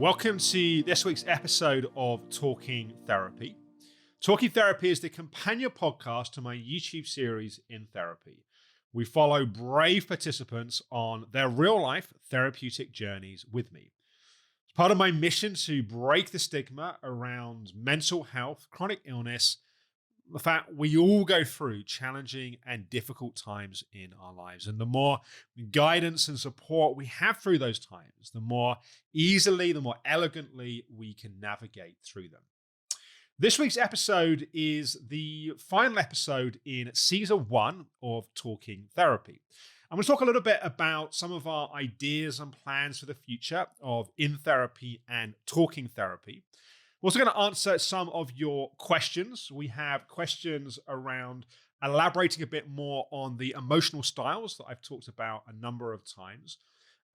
Welcome to this week's episode of Talking Therapy. Talking Therapy is the companion podcast to my YouTube series In Therapy. We follow brave participants on their real-life therapeutic journeys with me. It's part of my mission to break the stigma around mental health, chronic illness, the fact we all go through challenging and difficult times in our lives. And the more guidance and support we have through those times, the more easily, the more elegantly we can navigate through them. This week's episode is the final episode in season 1 of Talking Therapy. I'm going to talk a little bit about some of our ideas and plans for the future of In Therapy and Talking Therapy. We're also going to answer some of your questions. We have questions around elaborating a bit more on the emotional styles that I've talked about a number of times.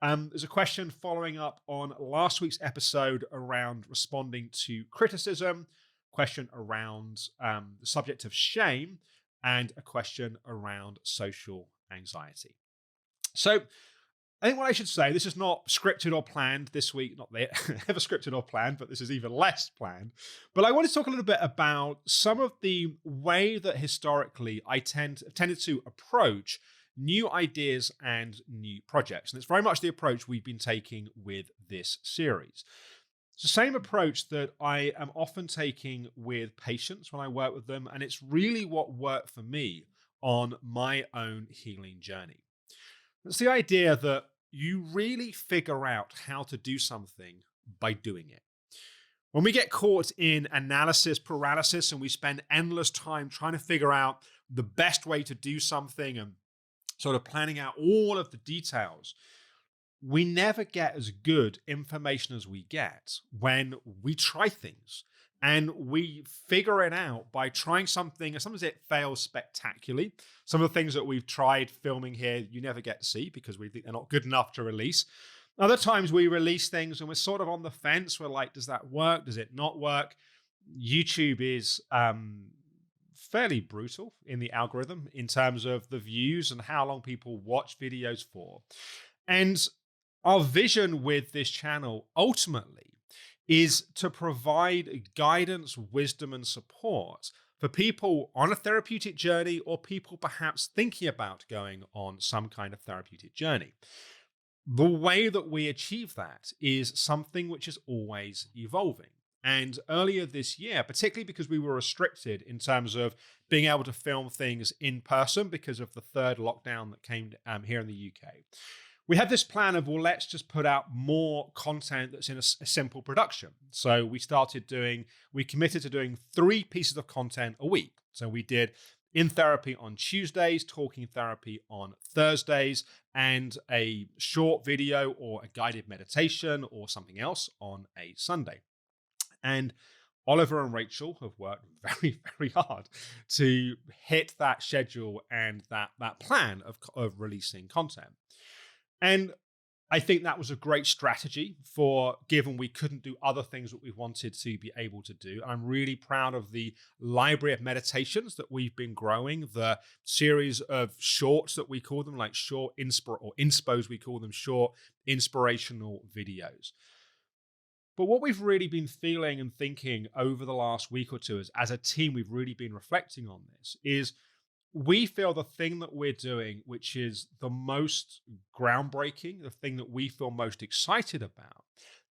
There's a question following up on last week's episode around responding to criticism, question around the subject of shame, and a question around social anxiety. So I think what I should say, this is not scripted or planned this week, not ever scripted or planned, but this is even less planned. But I want to talk a little bit about some of the way that historically I tended to approach new ideas and new projects. And it's very much the approach we've been taking with this series. It's the same approach that I am often taking with patients when I work with them, and it's really what worked for me on my own healing journey. It's the idea that you really figure out how to do something by doing it. When we get caught in analysis paralysis and we spend endless time trying to figure out the best way to do something and sort of planning out all of the details, we never get as good information as we get when we try things. And we figure it out by trying something, and sometimes it fails spectacularly. Some of the things that we've tried filming here, you never get to see because we think they're not good enough to release. Other times we release things and we're sort of on the fence. We're like, does that work? Does it not work? YouTube is fairly brutal in the algorithm in terms of the views and how long people watch videos for. And our vision with this channel ultimately is to provide guidance, wisdom, and support for people on a therapeutic journey or people perhaps thinking about going on some kind of therapeutic journey. The way that we achieve that is something which is always evolving. And earlier this year, particularly because we were restricted in terms of being able to film things in person because of the third lockdown that came here in the UK, we had this plan of, well, let's just put out more content that's in a simple production. So we committed to doing 3 pieces of content a week. So we did In Therapy on Tuesdays, Talking Therapy on Thursdays, and a short video or a guided meditation or something else on a Sunday. And Oliver and Rachel have worked very, very hard to hit that schedule and that plan of releasing content. And I think that was a great strategy given we couldn't do other things that we wanted to be able to do. I'm really proud of the library of meditations that we've been growing, the series of shorts that we call them, like short inspos, we call them short inspirational videos. But what we've really been feeling and thinking over the last week or two is, as a team, we've really been reflecting on this, is we feel the thing that we're doing, which is the most groundbreaking, the thing that we feel most excited about,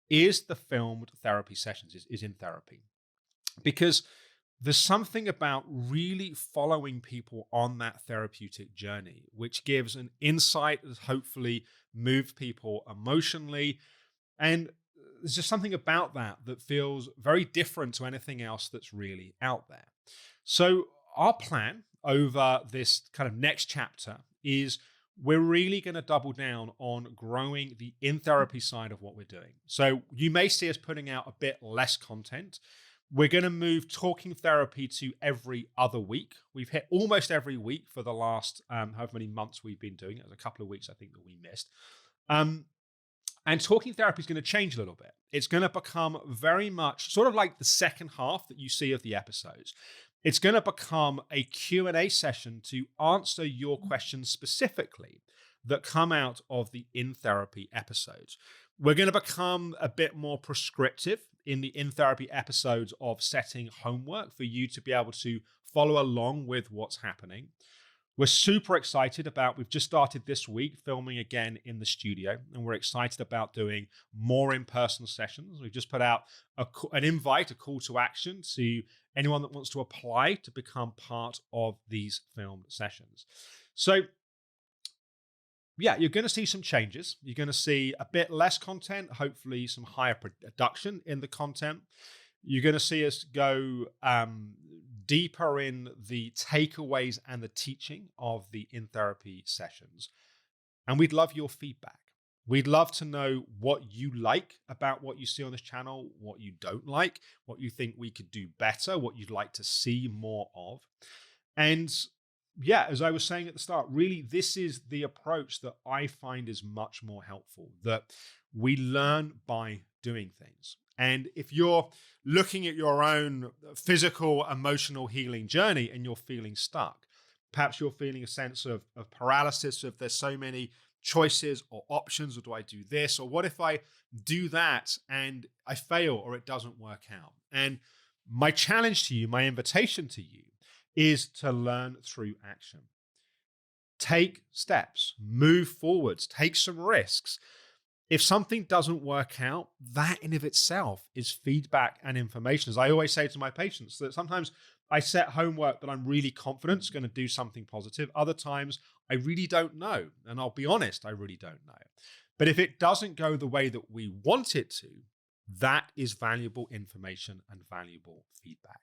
is the filmed therapy sessions, is In Therapy. Because there's something about really following people on that therapeutic journey, which gives an insight that hopefully moves people emotionally. And there's just something about that feels very different to anything else that's really out there. So our plan over this kind of next chapter is we're really going to double down on growing the In Therapy side of what we're doing. So you may see us putting out a bit less content. We're going to move Talking Therapy to every other week. We've hit almost every week for the last however many months we've been doing it. There's a couple of weeks I think that we missed. And Talking Therapy is going to change a little bit. It's going to become very much sort of like the second half that you see of the episodes. It's going to become a Q&A session to answer your questions specifically that come out of the In Therapy episodes. We're going to become a bit more prescriptive in the in therapy episodes of setting homework for you to be able to follow along with what's happening. We're super excited about, we've just started this week filming again in the studio, and we're excited about doing more in-person sessions. We've just put out an invite, a call to action to anyone that wants to apply to become part of these filmed sessions. So yeah, you're going to see some changes. You're going to see a bit less content, hopefully some higher production in the content. You're going to see us go deeper in the takeaways and the teaching of the in therapy sessions. And we'd love your feedback. We'd love to know what you like about what you see on this channel, what you don't like, what you think we could do better, what you'd like to see more of. And yeah, as I was saying at the start, really, this is the approach that I find is much more helpful, that we learn by doing things. And if you're looking at your own physical, emotional healing journey and you're feeling stuck, perhaps you're feeling a sense of paralysis, if there's so many choices or options, or do I do this? Or what if I do that and I fail or it doesn't work out? And my challenge to you, my invitation to you, is to learn through action. Take steps, move forwards, take some risks. If something doesn't work out, that in of itself is feedback and information. As I always say to my patients, that sometimes I set homework that I'm really confident is going to do something positive. Other times I really don't know. And I'll be honest, I really don't know. But if it doesn't go the way that we want it to, that is valuable information and valuable feedback.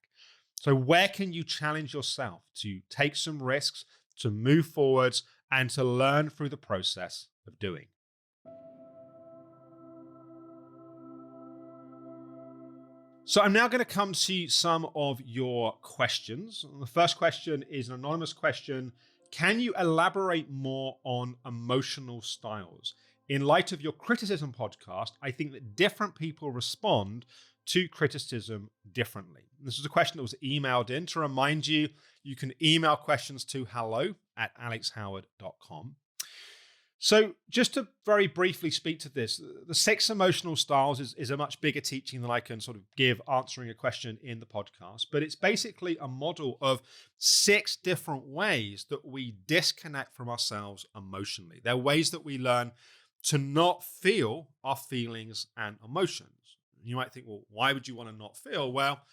So where can you challenge yourself to take some risks, to move forwards, and to learn through the process of doing? So I'm now going to come to some of your questions. The first question is an anonymous question. Can you elaborate more on emotional styles? In light of your criticism podcast, I think that different people respond to criticism differently. This is a question that was emailed in. To remind you, you can email questions to hello@alexhoward.com. So just to very briefly speak to this, the 6 emotional styles is a much bigger teaching than I can sort of give answering a question in the podcast, but it's basically a model of 6 different ways that we disconnect from ourselves emotionally. They're ways that we learn to not feel our feelings and emotions. You might think, well, why would you want to not feel? Well,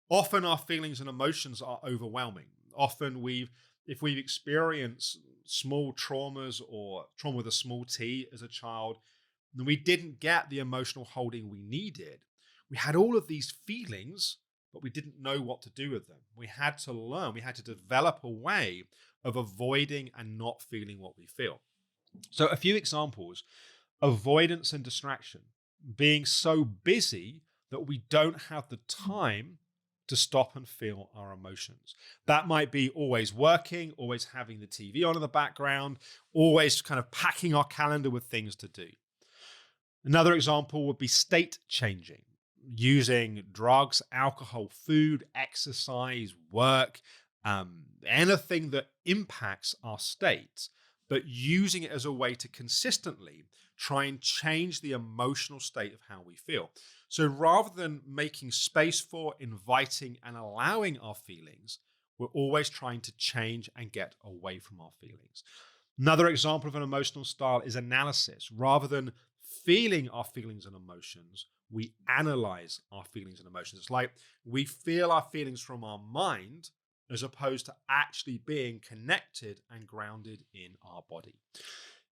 often our feelings and emotions are overwhelming. Often if we've experienced small traumas or trauma with a small t as a child, and we didn't get the emotional holding we needed, we had all of these feelings, but we didn't know what to do with them. We had to learn, we had to develop a way of avoiding and not feeling what we feel. So a few examples: avoidance and distraction, being so busy that we don't have the time to stop and feel our emotions. That might be always working, always having the TV on in the background, always kind of packing our calendar with things to do. Another example would be state changing, using drugs, alcohol, food, exercise, work, anything that impacts our state, but using it as a way to consistently try and change the emotional state of how we feel. So rather than making space for, inviting, and allowing our feelings, we're always trying to change and get away from our feelings. Another example of an emotional style is analysis. Rather than feeling our feelings and emotions, we analyze our feelings and emotions. It's like we feel our feelings from our mind as opposed to actually being connected and grounded in our body.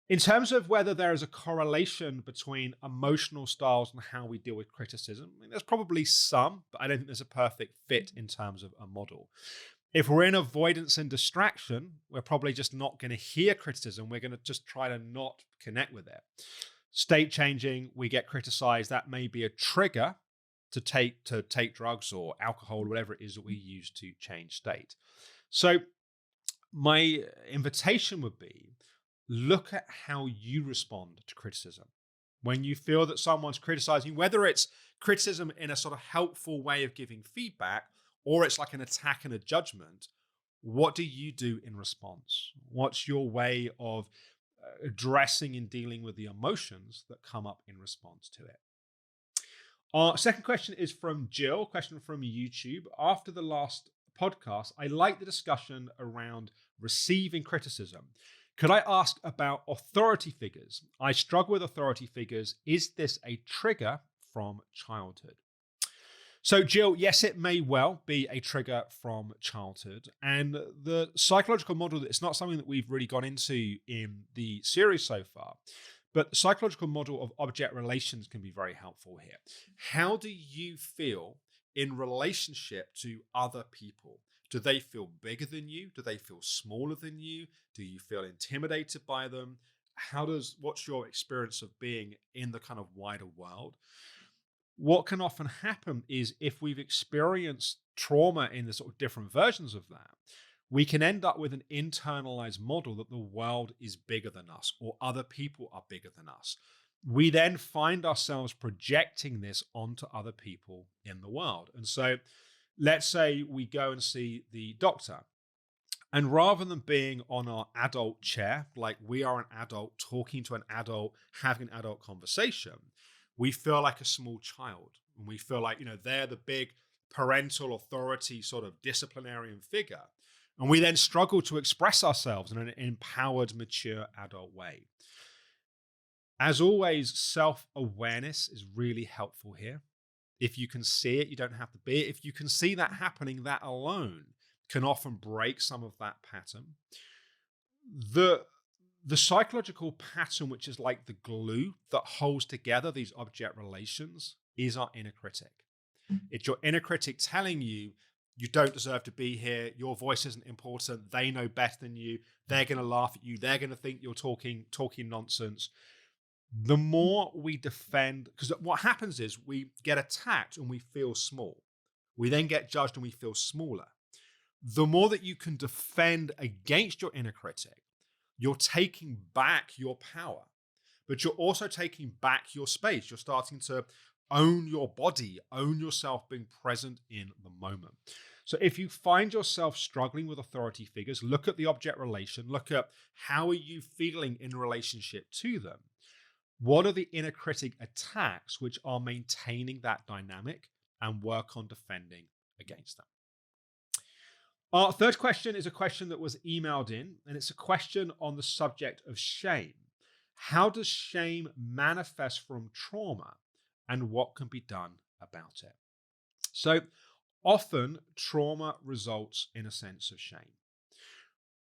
In terms of whether there is a correlation between emotional styles and how we deal with criticism, I mean, there's probably some, but I don't think there's a perfect fit in terms of a model. If we're in avoidance and distraction, we're probably just not going to hear criticism. We're going to just try to not connect with it. State changing, we get criticized. That may be a trigger to take drugs or alcohol, or whatever it is that we use to change state. So my invitation would be, look at how you respond to criticism. When you feel that someone's criticizing, whether it's criticism in a sort of helpful way of giving feedback, or it's like an attack and a judgment, what do you do in response? What's your way of addressing and dealing with the emotions that come up in response to it. Our second question is from Jill, question from YouTube. After the last podcast, I liked the discussion around receiving criticism. Could I ask about authority figures? I struggle with authority figures. Is this a trigger from childhood? So, Jill, yes, it may well be a trigger from childhood. And the psychological model, it's not something that we've really gone into in the series so far, but the psychological model of object relations can be very helpful here. How do you feel in relationship to other people? Do they feel bigger than you? Do they feel smaller than you? Do you feel intimidated by them? What's your experience of being in the kind of wider world? What can often happen is if we've experienced trauma in the sort of different versions of that, we can end up with an internalized model that the world is bigger than us or other people are bigger than us. We then find ourselves projecting this onto other people in the world. And so let's say we go and see the doctor. And rather than being on our adult chair, like we are an adult talking to an adult, having an adult conversation, we feel like a small child. And we feel like, they're the big parental authority sort of disciplinarian figure. And we then struggle to express ourselves in an empowered, mature adult way. As always, self-awareness is really helpful here. If you can see it, you don't have to be it. If you can see that happening, that alone can often break some of that pattern. The psychological pattern, which is like the glue that holds together these object relations, is our inner critic. It's your inner critic telling you, you don't deserve to be here. Your voice isn't important. They know better than you. They're going to laugh at you. They're going to think you're talking nonsense. The more we defend, because what happens is we get attacked and we feel small. We then get judged and we feel smaller. The more that you can defend against your inner critic, you're taking back your power, but you're also taking back your space. You're starting to own your body, own yourself, being present in the moment. So if you find yourself struggling with authority figures, look at the object relation, look at how are you feeling in relationship to them? What are the inner critic attacks which are maintaining that dynamic, and work on defending against them? Our third question is a question that was emailed in, and it's a question on the subject of shame. How does shame manifest from trauma, and what can be done about it? So often trauma results in a sense of shame.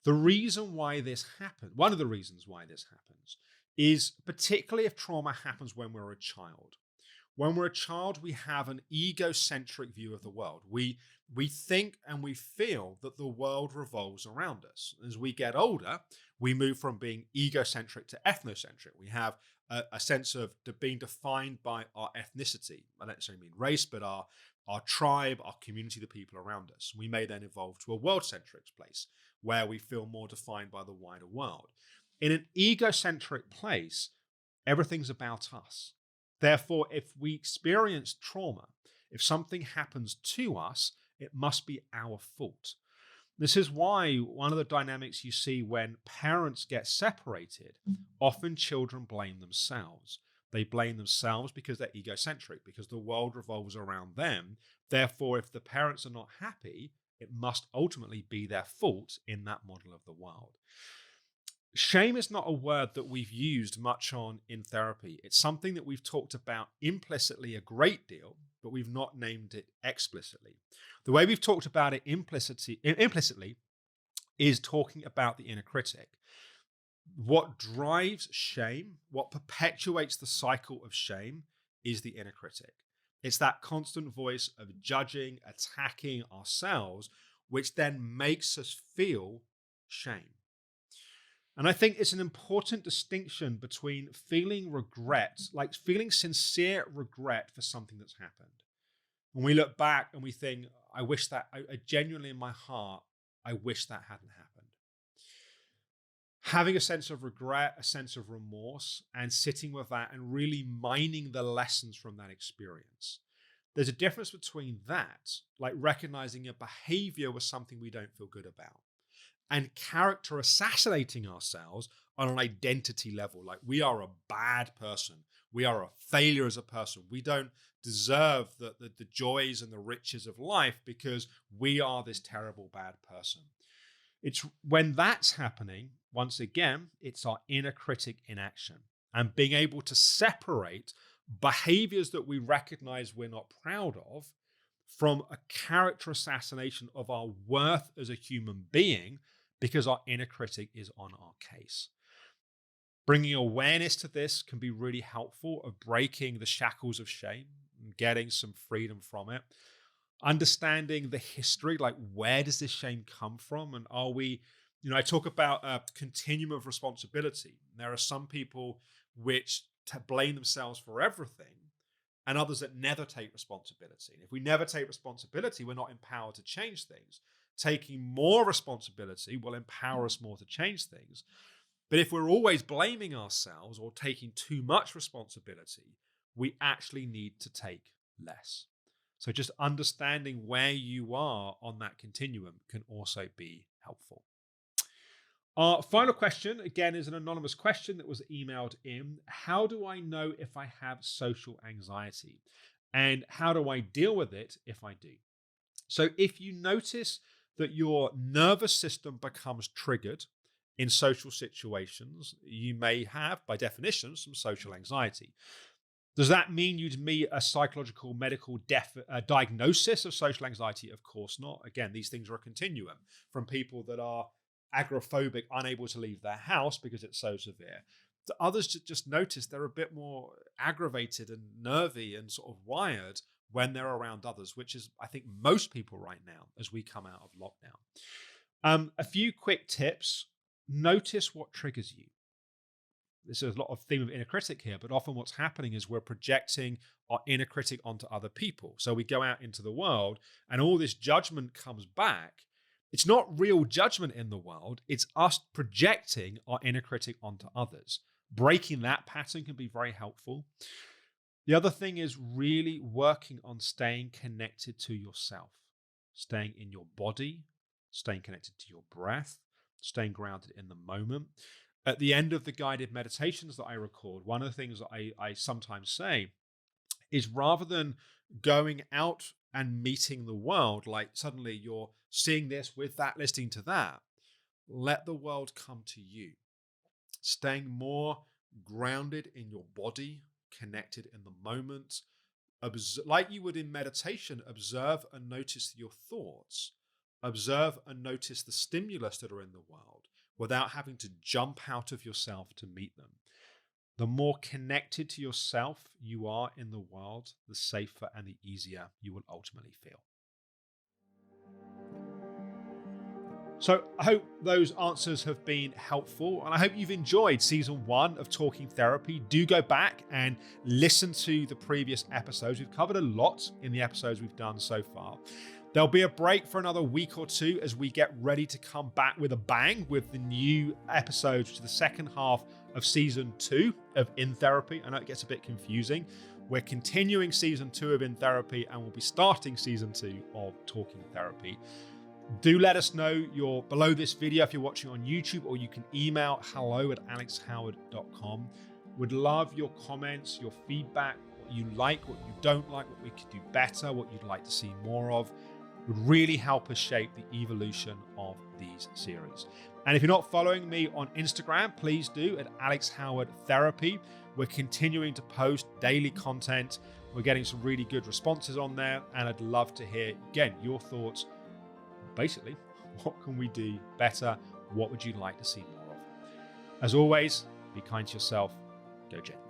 The reason why this happens, one of the reasons why this happens, is particularly if trauma happens when we're a child. When we're a child, we have an egocentric view of the world. We think and we feel that the world revolves around us. As we get older, we move from being egocentric to ethnocentric. We have a sense of being defined by our ethnicity. I don't necessarily mean race, but our tribe, our community, the people around us. We may then evolve to a world-centric place where we feel more defined by the wider world. In an egocentric place, everything's about us. Therefore, if we experience trauma, if something happens to us, it must be our fault. This is why one of the dynamics you see when parents get separated, often children blame themselves. They blame themselves because they're egocentric, because the world revolves around them. Therefore, if the parents are not happy, it must ultimately be their fault in that model of the world. Shame is not a word that we've used much on in therapy. It's something that we've talked about implicitly a great deal, but we've not named it explicitly. The way we've talked about it implicitly is talking about the inner critic. What drives shame, what perpetuates the cycle of shame, is the inner critic. It's that constant voice of judging, attacking ourselves, which then makes us feel shame. And I think it's an important distinction between feeling regret, like feeling sincere regret for something that's happened. When we look back and we think, I genuinely in my heart, I wish that hadn't happened. Having a sense of regret, a sense of remorse, and sitting with that and really mining the lessons from that experience. There's a difference between that, like recognizing a behavior was something we don't feel good about, and character assassinating ourselves on an identity level. Like, we are a bad person. We are a failure as a person. We don't deserve the joys and the riches of life because we are this terrible, bad person. It's when that's happening, once again, it's our inner critic in action, and being able to separate behaviors that we recognize we're not proud of from a character assassination of our worth as a human being because our inner critic is on our case. Bringing awareness to this can be really helpful of breaking the shackles of shame and getting some freedom from it. Understanding the history, like, where does this shame come from? And are we, I talk about a continuum of responsibility. There are some people which blame themselves for everything, and others that never take responsibility. And if we never take responsibility, we're not empowered to change things. Taking more responsibility will empower us more to change things. But if we're always blaming ourselves or taking too much responsibility, we actually need to take less. So just understanding where you are on that continuum can also be helpful. Our final question, again, is an anonymous question that was emailed in. How do I know if I have social anxiety? And how do I deal with it if I do? So if you notice that your nervous system becomes triggered in social situations, you may have, by definition, some social anxiety. Does that mean you'd meet a psychological medical diagnosis of social anxiety? Of course not. Again, these things are a continuum from people that are agoraphobic, unable to leave their house because it's so severe, to others just notice they're a bit more aggravated and nervy and sort of wired when they're around others, which is, I think, most people right now as we come out of lockdown. A few quick tips. Notice what triggers you. There's a lot of theme of inner critic here, but often what's happening is we're projecting our inner critic onto other people. So we go out into the world and all this judgment comes back. It's not real judgment in the world. It's us projecting our inner critic onto others. Breaking that pattern can be very helpful. The other thing is really working on staying connected to yourself, staying in your body, staying connected to your breath, staying grounded in the moment. At the end of the guided meditations that I record, one of the things that I sometimes say is, rather than going out and meeting the world, like suddenly you're seeing this with that, listening to that, let the world come to you. Staying more grounded in your body, connected in the moment, like you would in meditation, observe and notice your thoughts, observe and notice the stimulus that are in the world without having to jump out of yourself to meet them. The more connected to yourself you are in the world, the safer and the easier you will ultimately feel. So I hope those answers have been helpful, and I hope you've enjoyed season 1 of Talking Therapy. Do go back and listen to the previous episodes. We've covered a lot in the episodes we've done so far. There'll be a break for another week or two as we get ready to come back with a bang with the new episodes, which is the second half of season 2 of In Therapy. I know it gets a bit confusing. We're continuing season 2 of In Therapy, and we'll be starting season 2 of Talking Therapy. Do let us know you're below this video if you're watching on YouTube, or you can email hello@alexhoward.com. Would love your comments, your feedback, what you like, what you don't like, what we could do better, what you'd like to see more of. Would really help us shape the evolution of these series. And if you're not following me on Instagram, please do at Alex Howard Therapy. We're continuing to post daily content. We're getting some really good responses on there, and I'd love to hear, again, your thoughts. Basically, what can we do better? What would you like to see more of? As always, be kind to yourself. Go gently.